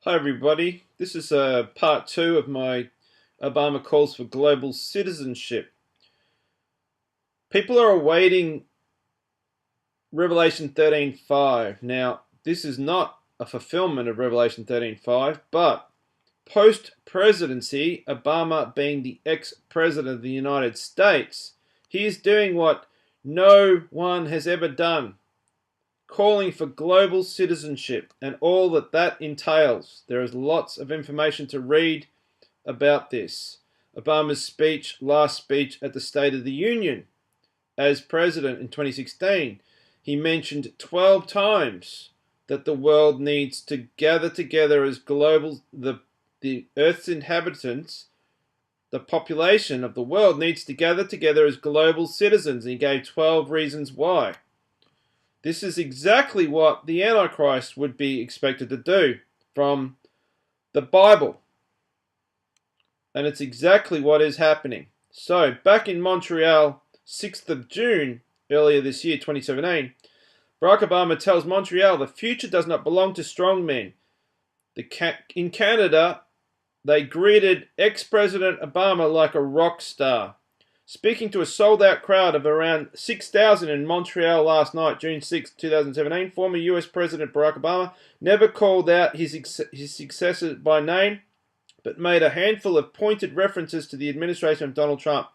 Hi everybody, this is part 2 of my Obama calls for global citizenship. People are awaiting Revelation 13:5. Now, this is not a fulfillment of Revelation 13:5, but post-presidency, Obama being the ex-president of the United States, he is doing what no one has ever done, calling for global citizenship and all that that entails. There is lots of information to read about this. Obama's last speech at the State of the Union as president in 2016, he mentioned 12 times that the world needs to gather together as the Earth's inhabitants, the population of the world needs to gather together as global citizens, and he gave 12 reasons why. This is exactly what the Antichrist would be expected to do from the Bible. And it's exactly what is happening. So, back in Montreal, 6th of June, earlier this year, 2017, Barack Obama tells Montreal the future does not belong to strong men. In Canada, they greeted ex-President Obama like a rock star. Speaking to a sold-out crowd of around 6,000 in Montreal last night, June 6, 2017, former US President Barack Obama never called out his successor by name, but made a handful of pointed references to the administration of Donald Trump,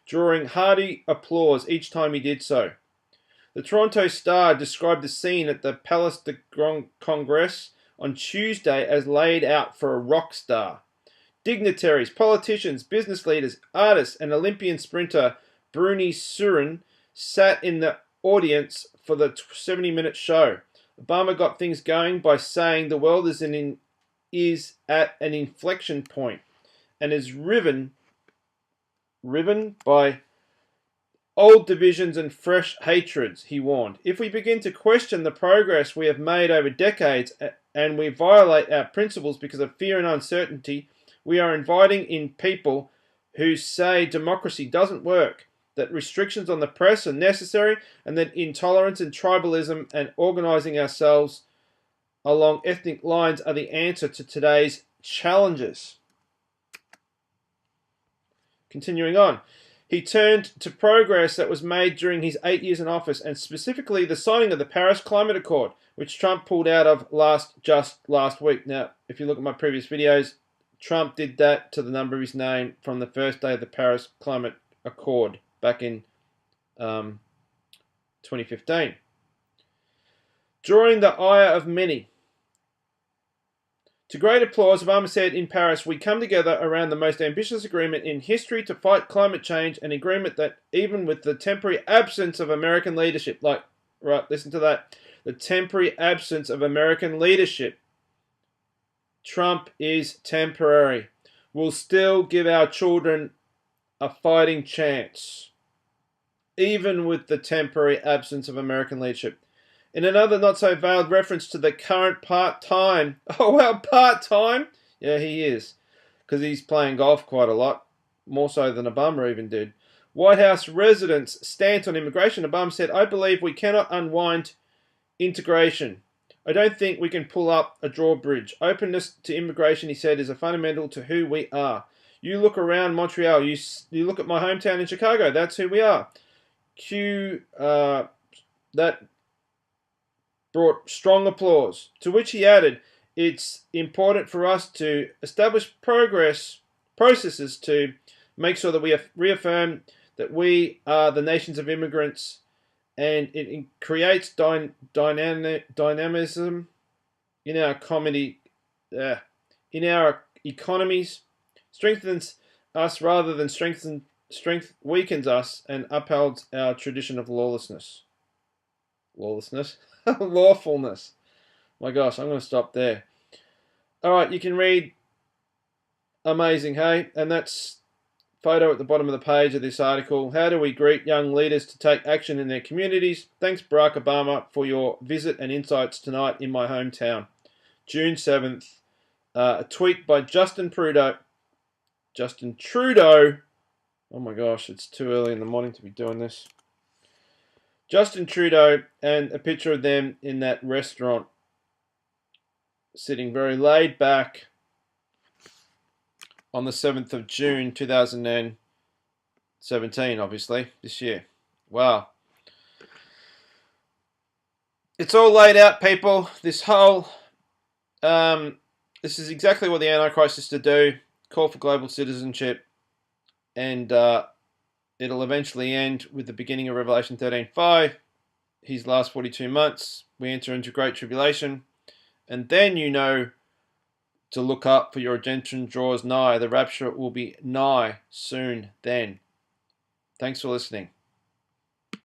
drawing hearty applause each time he did so. The Toronto Star described the scene at the Place de Congrès on Tuesday as laid out for a rock star. Dignitaries, politicians, business leaders, artists, and Olympian sprinter Bruni Surin sat in the audience for the 70-minute show. Obama got things going by saying the world is at an inflection point and is riven by old divisions and fresh hatreds, he warned. If we begin to question the progress we have made over decades and we violate our principles because of fear and uncertainty, we are inviting in people who say democracy doesn't work, that restrictions on the press are necessary, and that intolerance and tribalism and organizing ourselves along ethnic lines are the answer to today's challenges. Continuing on, he turned to progress that was made during his 8 years in office, and specifically the signing of the Paris Climate Accord, which Trump pulled out of just last week. Now, if you look at my previous videos, Trump did that to the number of his name from the first day of the Paris Climate Accord back in 2015. Drawing the ire of many. To great applause, Obama said in Paris, we come together around the most ambitious agreement in history to fight climate change, an agreement that even with the temporary absence of American leadership, listen to that, the temporary absence of American leadership, Trump is temporary. We'll still give our children a fighting chance, even with the temporary absence of American leadership. In another not-so-veiled reference to the current part-time... Oh, well, part-time? Yeah, he is. Because he's playing golf quite a lot. More so than Obama even did. White House residents' stance on immigration. Obama said, I believe we cannot unwind integration. I don't think we can pull up a drawbridge. Openness to immigration, he said, is a fundamental to who we are. You look around Montreal. You look at my hometown in Chicago. That's who we are. That brought strong applause, to which he added, it's important for us to establish processes to make sure that we reaffirm that we are the nations of immigrants, and it creates dynamism in our in our economies, strengthens us rather than strength weakens us, and upholds our tradition of lawfulness. Lawfulness. My gosh, I'm going to stop there. All right, you can read. Amazing, hey? And that's photo at the bottom of the page of this article. How do we greet young leaders to take action in their communities? Thanks, Barack Obama, for your visit and insights tonight in my hometown. June 7th, a tweet by Justin Trudeau. Oh my gosh, it's too early in the morning to be doing this. Justin Trudeau, and a picture of them in that restaurant. sitting very laid back on the 7th of June 2017, obviously, this year. Wow. It's all laid out, people. This is exactly what the Antichrist is to do. Call for global citizenship. And it'll eventually end with the beginning of Revelation 13:5. His last 42 months, we enter into great tribulation. And then you know to look up, for your redemption draws nigh. The rapture will be nigh soon then. Thanks for listening.